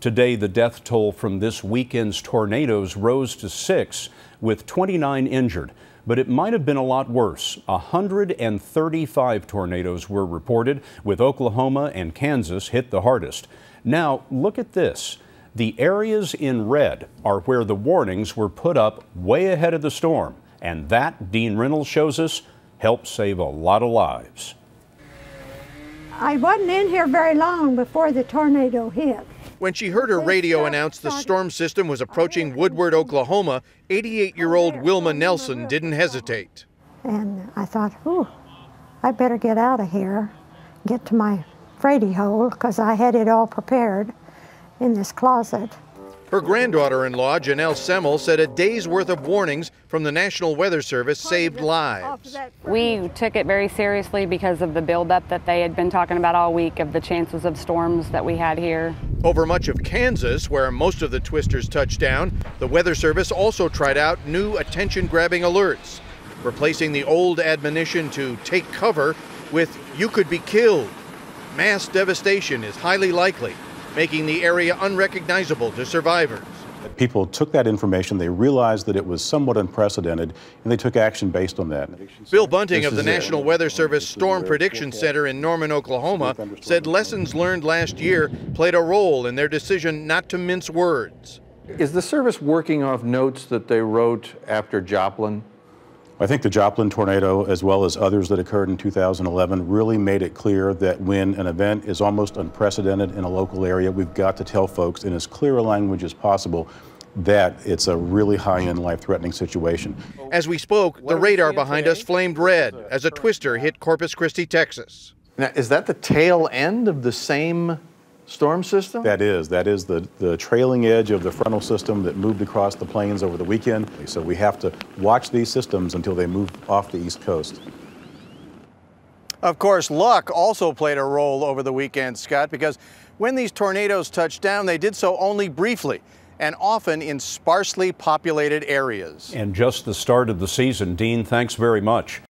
Today, the death toll from this weekend's tornadoes rose to 6, with 29 injured. But it might have been a lot worse. 135 tornadoes were reported, with Oklahoma and Kansas hit the hardest. Now, look at this. The areas in red are where the warnings were put up way ahead of the storm. And that, Dean Reynolds shows us, helped save a lot of lives. I wasn't in here very long before the tornado hit. When she heard her radio announce the storm system was approaching Woodward, Oklahoma, 88-year-old Wilma Nelson didn't hesitate. And I thought, ooh, I better get out of here, get to my Frady hole, because I had it all prepared in this closet. Her granddaughter-in-law, Janelle Semmel, said a day's worth of warnings from the National Weather Service saved lives. We took it very seriously because of the buildup that they had been talking about all week of the chances of storms that we had here. Over much of Kansas, where most of the twisters touched down, the Weather Service also tried out new attention-grabbing alerts, replacing the old admonition to take cover with "you could be killed." Mass devastation is highly likely, making the area unrecognizable to survivors. People took that information, they realized that it was somewhat unprecedented, and they took action based on that. Bill Bunting of the National Weather Service Storm Prediction Center in Norman, Oklahoma, said lessons learned last year played a role in their decision not to mince words. Is the service working off notes that they wrote after Joplin? I think the Joplin tornado, as well as others that occurred in 2011, really made it clear that when an event is almost unprecedented in a local area, we've got to tell folks in as clear a language as possible that it's a really high-end, life-threatening situation. As we spoke, the radar behind us flamed red as a twister hit Corpus Christi, Texas. Now, is that the tail end of the same storm system? That is the trailing edge of the frontal system that moved across the plains over the weekend. So we have to watch these systems until they move off the East Coast. Of course, luck also played a role over the weekend, Scott, because when these tornadoes touched down, they did so only briefly and often in sparsely populated areas. And just the start of the season. Dean, thanks very much.